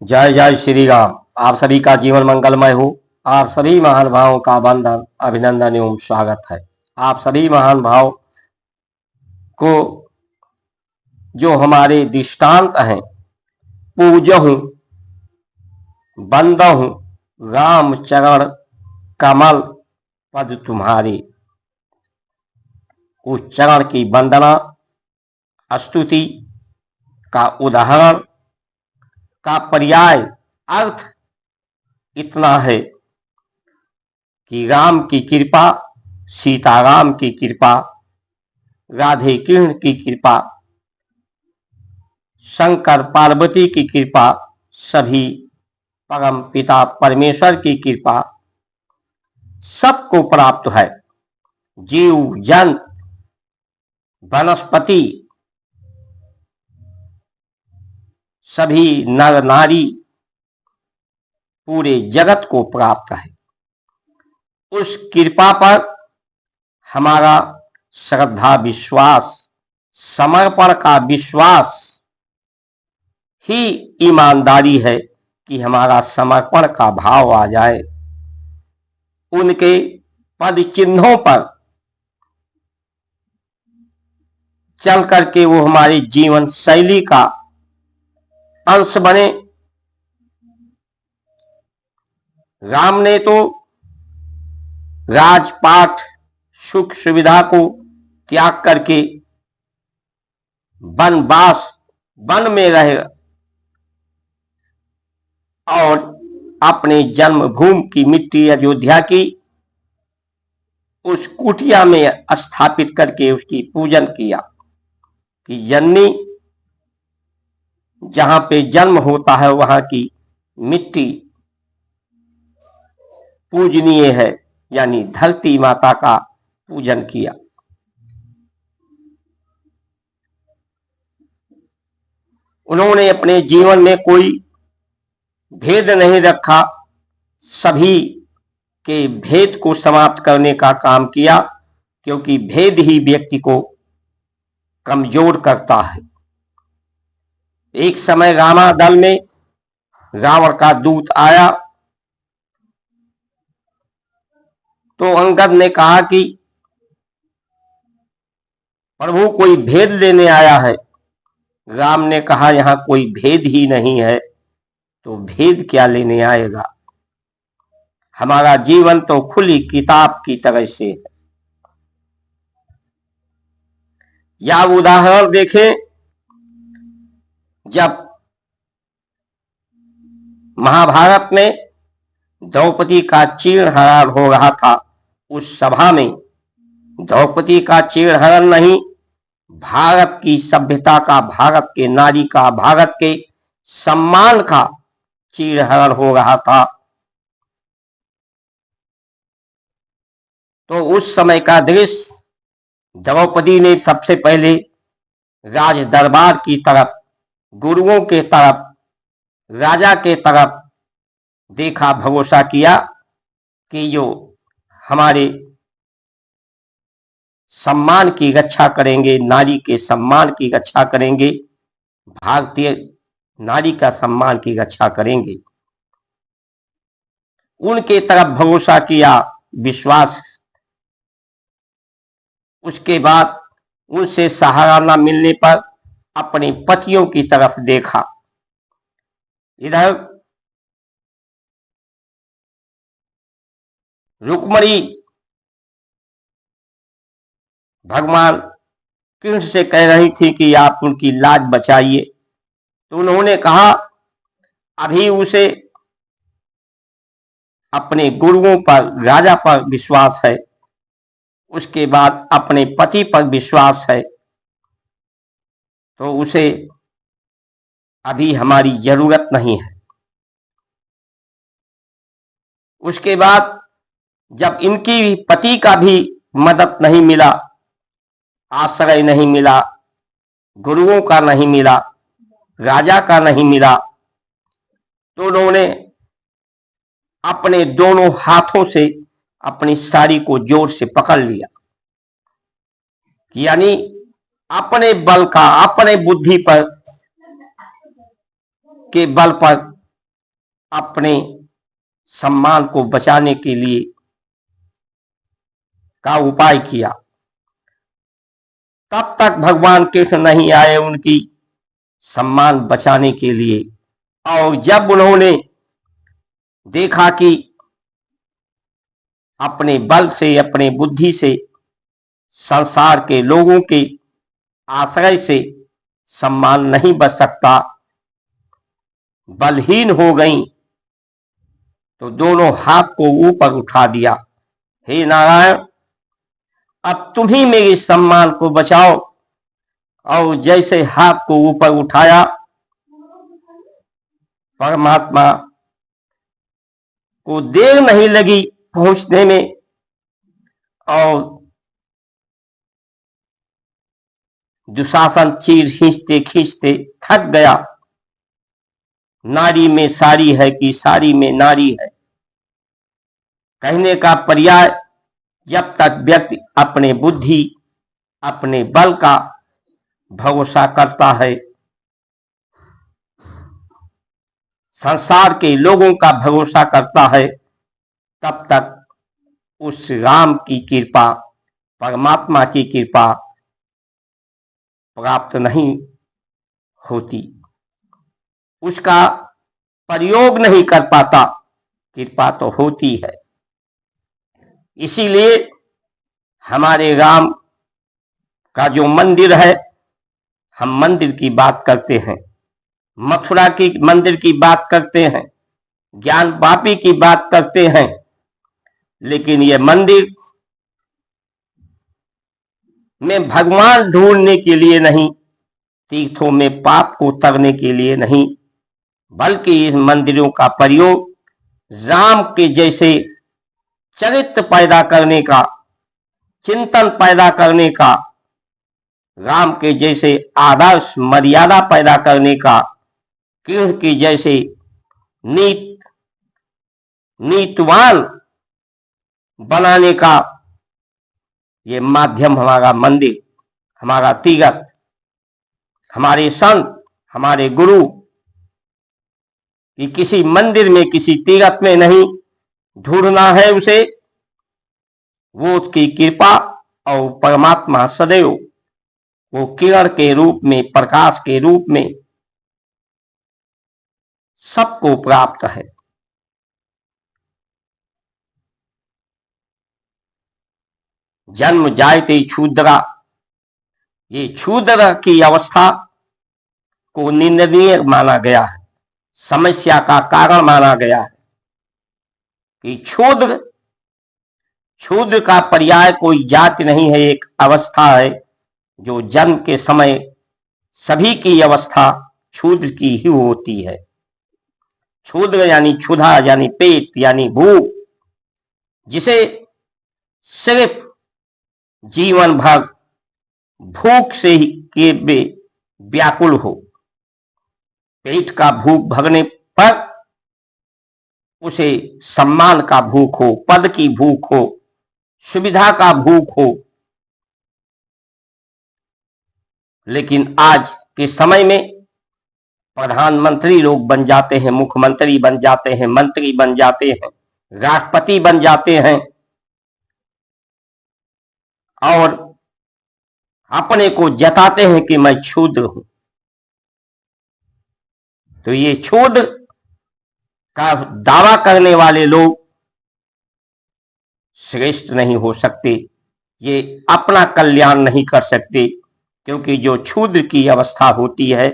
जय जय श्री राम। आप सभी का जीवन मंगलमय हो। आप सभी महान भावों का वंदन अभिनंदन एवं स्वागत है। आप सभी महान भाव को जो हमारे दृष्टांत हैं, पूजहु बंदहु राम चरण कमल पद तुम्हारे। उस चरण की वंदना स्तुति का उदाहरण का पर्याय अर्थ इतना है कि राम की कृपा, सीताराम की कृपा, राधे कृष्ण की कृपा, शंकर पार्वती की कृपा, सभी परम पिता परमेश्वर की कृपा सबको प्राप्त है। जीव जंत वनस्पति सभी नर नारी पूरे जगत को प्राप्त है। उस कृपा पर हमारा श्रद्धा विश्वास, समर्पण का विश्वास ही ईमानदारी है कि हमारा समर्पण का भाव आ जाए। उनके पद चिन्हों पर चल करके वो हमारी जीवन शैली का अंश बने। राम ने तो राजपाट सुख सुविधा को त्याग करके वनवास वन में रहे और अपने जन्मभूमि की मिट्टी अयोध्या की उस कुटिया में स्थापित करके उसकी पूजन किया कि जननी जहां पे जन्म होता है वहां की मिट्टी पूजनीय है, यानी धरती माता का पूजन किया। उन्होंने अपने जीवन में कोई भेद नहीं रखा, सभी के भेद को समाप्त करने का काम किया, क्योंकि भेद ही व्यक्ति को कमजोर करता है। एक समय रामादल में रावण का दूत आया तो अंगद ने कहा कि प्रभु कोई भेद लेने आया है। राम ने कहा यहां कोई भेद ही नहीं है, तो भेद क्या लेने आएगा। हमारा जीवन तो खुली किताब की तरह से है। या उदाहरण देखें, जब महाभारत में द्रौपदी का चीरहरण हो रहा था, उस सभा में द्रौपदी का चीरहरण नहीं, भारत की सभ्यता का, भारत के नारी का, भारत के सम्मान का चीरहरण हो रहा था। तो उस समय का दृश्य द्रौपदी ने सबसे पहले राज दरबार की तरफ, गुरुओं के तरफ, राजा के तरफ देखा, भरोसा किया कि जो हमारे सम्मान की रक्षा करेंगे, नारी के सम्मान की रक्षा करेंगे, भारतीय नारी का सम्मान की रक्षा करेंगे। उनके तरफ भरोसा किया, विश्वास। उसके बाद उनसे सहारा न मिलने पर अपने पतियों की तरफ देखा। इधर रुक्मणी भगवान कृष्ण से कह रही थी कि आप उनकी लाज बचाइए, तो उन्होंने कहा अभी उसे अपने गुरुओं पर, राजा पर विश्वास है, उसके बाद अपने पति पर विश्वास है, तो उसे अभी हमारी जरूरत नहीं है। उसके बाद जब इनकी पति का भी मदद नहीं मिला, आश्रय नहीं मिला, गुरुओं का नहीं मिला, राजा का नहीं मिला, तो उन्होंने अपने दोनों हाथों से अपनी साड़ी को जोर से पकड़ लिया, यानी अपने बल का, अपने बुद्धि पर के बल पर अपने सम्मान को बचाने के लिए का उपाय किया। तब तक भगवान कृष्ण नहीं आए उनकी सम्मान बचाने के लिए। और जब उन्होंने देखा कि अपने बल से, अपने बुद्धि से संसार के लोगों के आश्रय से सम्मान नहीं बच सकता, बलहीन हो गई, तो दोनों हाथ को ऊपर उठा दिया, हे नारायण अब तुम ही मेरे सम्मान को बचाओ। और जैसे हाथ को ऊपर उठाया, परमात्मा को देर नहीं लगी पहुंचने में, और दुशासन चीर खींचते खींचते थक गया। नारी में सारी है कि सारी में नारी है, कहने का पर्याय जब तक व्यक्ति अपने बुद्धि, अपने बल का भरोसा करता है, संसार के लोगों का भरोसा करता है, तब तक उस राम की कृपा, परमात्मा की कृपा प्राप्त नहीं होती, उसका प्रयोग नहीं कर पाता। कृपा तो होती है। इसीलिए हमारे राम का जो मंदिर है, हम मंदिर की बात करते हैं, मथुरा की मंदिर की बात करते हैं, ज्ञान वापी की बात करते हैं, लेकिन ये मंदिर में भगवान ढूंढने के लिए नहीं, तीर्थों में पाप को तरने के लिए नहीं, बल्कि इस मंदिरों का प्रयोग राम के जैसे चरित्र पैदा करने का, चिंतन पैदा करने का, राम के जैसे आदर्श मर्यादा पैदा करने का, कृष्ण की जैसे नीतिवान बनाने का ये माध्यम हमारा मंदिर, हमारा तीर्थ, हमारे संत, हमारे गुरु, कि किसी मंदिर में, किसी तीर्थ में नहीं ढूंढना है उसे, वो उसकी कृपा और परमात्मा सदैव वो किरण के रूप में, प्रकाश के रूप में सबको प्राप्त है। जन्म जायते क्षुद्रा, ये क्षुद्र की अवस्था को निंदनीय माना गया है, समस्या का कारण माना गया है कि क्षुद्र, क्षुद्र का पर्याय कोई जाति नहीं है, एक अवस्था है जो जन्म के समय सभी की अवस्था क्षुद्र की ही होती है। क्षुद्र यानी क्षुधा, यानी पेट, यानी भूख, जिसे सिर्फ जीवन भर भूख से ही के व्याकुल हो, पेट का भूख भगने पर उसे सम्मान का भूख हो, पद की भूख हो, सुविधा का भूख हो। लेकिन आज के समय में प्रधानमंत्री लोग बन जाते हैं, मुख्यमंत्री बन जाते हैं, मंत्री बन जाते हैं, राष्ट्रपति बन जाते हैं, और अपने को जताते हैं कि मैं क्षुद्र हूं। तो ये क्षुद्र का दावा करने वाले लोग श्रेष्ठ नहीं हो सकते, ये अपना कल्याण नहीं कर सकते, क्योंकि जो क्षुद्र की अवस्था होती है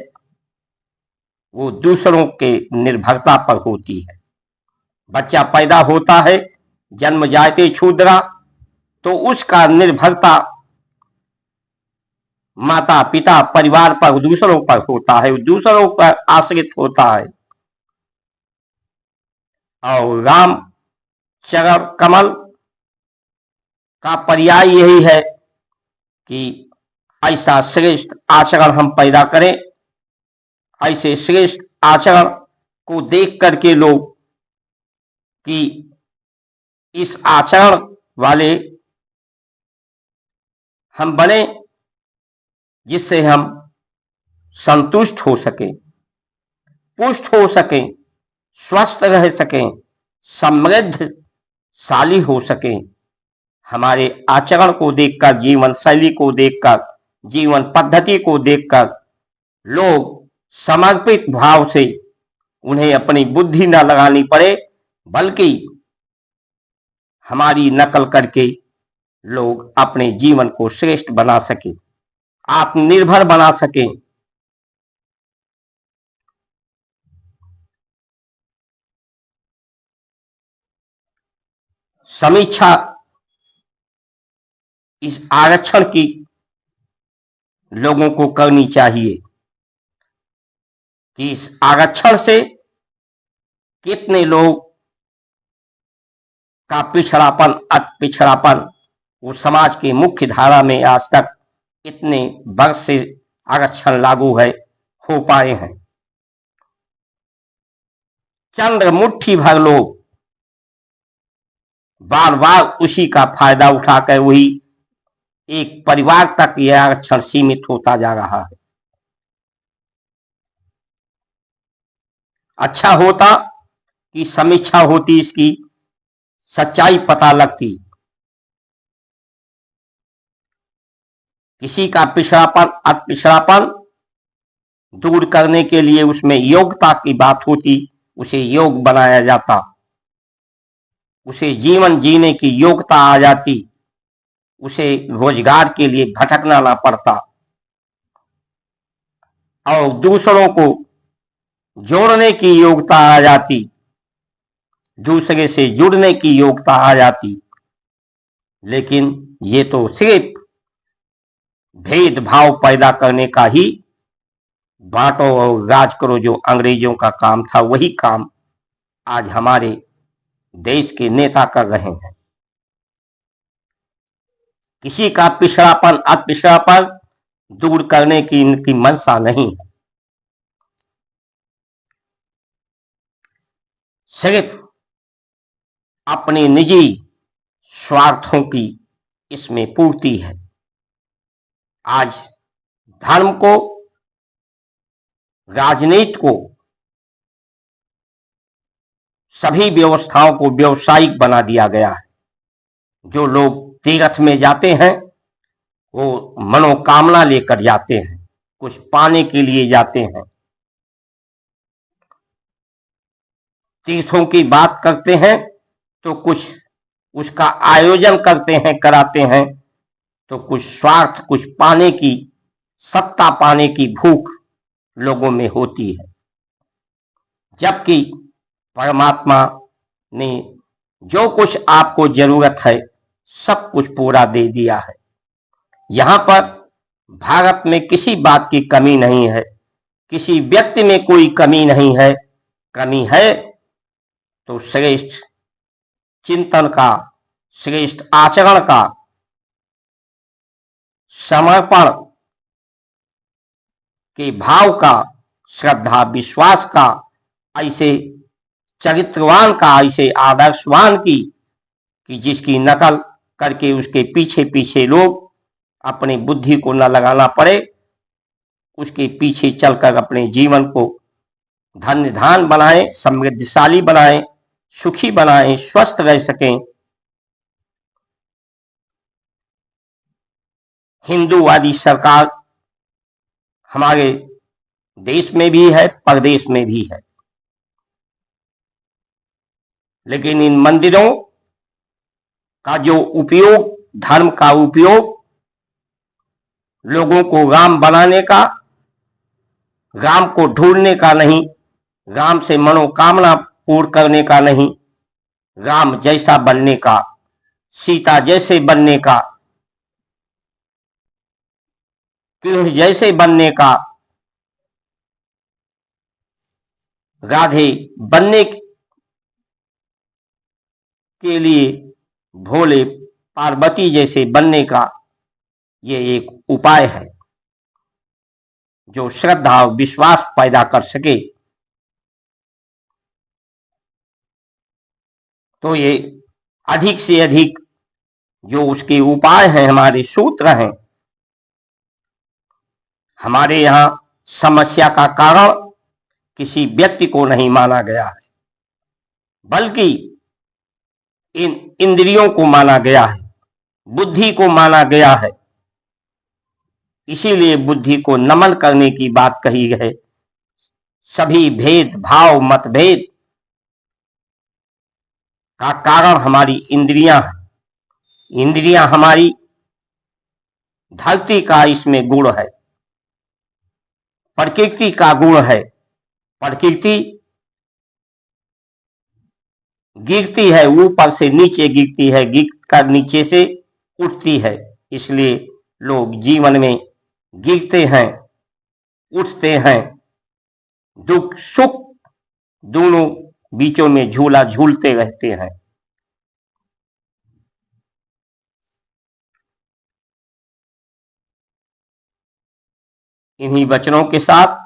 वो दूसरों के निर्भरता पर होती है। बच्चा पैदा होता है, जन्म जायते क्षुद्रा, तो उसका निर्भरता माता पिता परिवार पर, दूसरों पर होता है, दूसरों पर आश्रित होता है। और राम चरण कमल का पर्याय यही है कि ऐसा श्रेष्ठ आचरण हम पैदा करें, ऐसे श्रेष्ठ आचरण को देख करके लोग कि इस आचरण वाले हम बने, जिससे हम संतुष्ट हो सके, पुष्ट हो सके, स्वस्थ रह सकें, समृद्धशाली हो सकें। हमारे आचरण को देखकर, जीवन शैली को देखकर, जीवन पद्धति को देखकर लोग समर्पित भाव से, उन्हें अपनी बुद्धि न लगानी पड़े, बल्कि हमारी नकल करके लोग अपने जीवन को श्रेष्ठ बना सके, आत्मनिर्भर बना सके। समीक्षा इस आरक्षण की लोगों को करनी चाहिए कि इस आरक्षण से कितने लोग का पिछड़ापन, अति पिछड़ापन वो समाज के मुख्य धारा में आज तक इतने वर्ष से आरक्षण लागू है, हो पाए हैं। चंद्र मुट्ठी भर लोग बार बार उसी का फायदा उठाकर वही एक परिवार तक यह आरक्षण सीमित होता जा रहा है। अच्छा होता कि समीक्षा होती, इसकी सच्चाई पता लगती। किसी का पिछड़ापन, अति पिछड़ापन दूर करने के लिए उसमें योग्यता की बात होती, उसे योग्य बनाया जाता, उसे जीवन जीने की योग्यता आ जाती, उसे रोजगार के लिए भटकना ना पड़ता और दूसरों को जोड़ने की योग्यता आ जाती, दूसरे से जुड़ने की योग्यता आ जाती। लेकिन ये तो सिर्फ भेदभाव पैदा करने का ही, बांटो और राज करो जो अंग्रेजों का काम था, वही काम आज हमारे देश के नेता कर रहे हैं। किसी का पिछड़ापन, अति पिछड़ापन दूर करने की इनकी मंशा नहीं है। सिर्फ अपने निजी स्वार्थों की इसमें पूर्ति है। आज धर्म को, राजनीति को, सभी व्यवस्थाओं को व्यावसायिक बना दिया गया है। जो लोग तीर्थ में जाते हैं वो मनोकामना लेकर जाते हैं, कुछ पाने के लिए जाते हैं। तीर्थों की बात करते हैं तो कुछ उसका आयोजन करते हैं, कराते हैं, तो कुछ स्वार्थ, कुछ पाने की, सत्ता पाने की भूख लोगों में होती है। जबकि परमात्मा ने जो कुछ आपको जरूरत है सब कुछ पूरा दे दिया है। यहां पर भारत में किसी बात की कमी नहीं है, किसी व्यक्ति में कोई कमी नहीं है। कमी है तो श्रेष्ठ चिंतन का, श्रेष्ठ आचरण का, समर्पण के भाव का, श्रद्धा विश्वास का, ऐसे चरित्रवान का, ऐसे आदर्शवान की, कि जिसकी नकल करके उसके पीछे पीछे लोग अपनी बुद्धि को न लगाना पड़े, उसके पीछे चलकर अपने जीवन को धन्य धान बनाएं, समृद्धशाली बनाएं, सुखी बनाएं, स्वस्थ रह सकें। हिंदूवादी सरकार हमारे देश में भी है, प्रदेश में भी है, लेकिन इन मंदिरों का जो उपयोग, धर्म का उपयोग लोगों को राम बनाने का, राम को ढूंढने का नहीं, राम से मनोकामना पूर्ण करने का नहीं, राम जैसा बनने का, सीता जैसे बनने का, कृष्ण जैसे बनने का, राधे बनने के लिए, भोले पार्वती जैसे बनने का, ये एक उपाय है जो श्रद्धा और विश्वास पैदा कर सके। तो ये अधिक से अधिक जो उसके उपाय हैं, हमारे सूत्र हैं, हमारे यहाँ समस्या का कारण किसी व्यक्ति को नहीं माना गया है, बल्कि इन इंद्रियों को माना गया है, बुद्धि को माना गया है। इसीलिए बुद्धि को नमन करने की बात कही है। सभी भेद भाव मतभेद का कारण हमारी इंद्रियां हैं। इंद्रियां हमारी धरती का इसमें गुण है, प्रकृति का गुण है। प्रकृति गिरती है, ऊपर से नीचे गिरती है, गिर कर नीचे से उठती है। इसलिए लोग जीवन में गिरते हैं, उठते हैं, दुख सुख दोनों बीचों में झूला झूलते रहते हैं। इन्हीं वचनों के साथ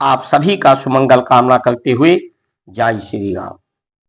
आप सभी का सुमंगल कामना करते हुए जय श्री राम।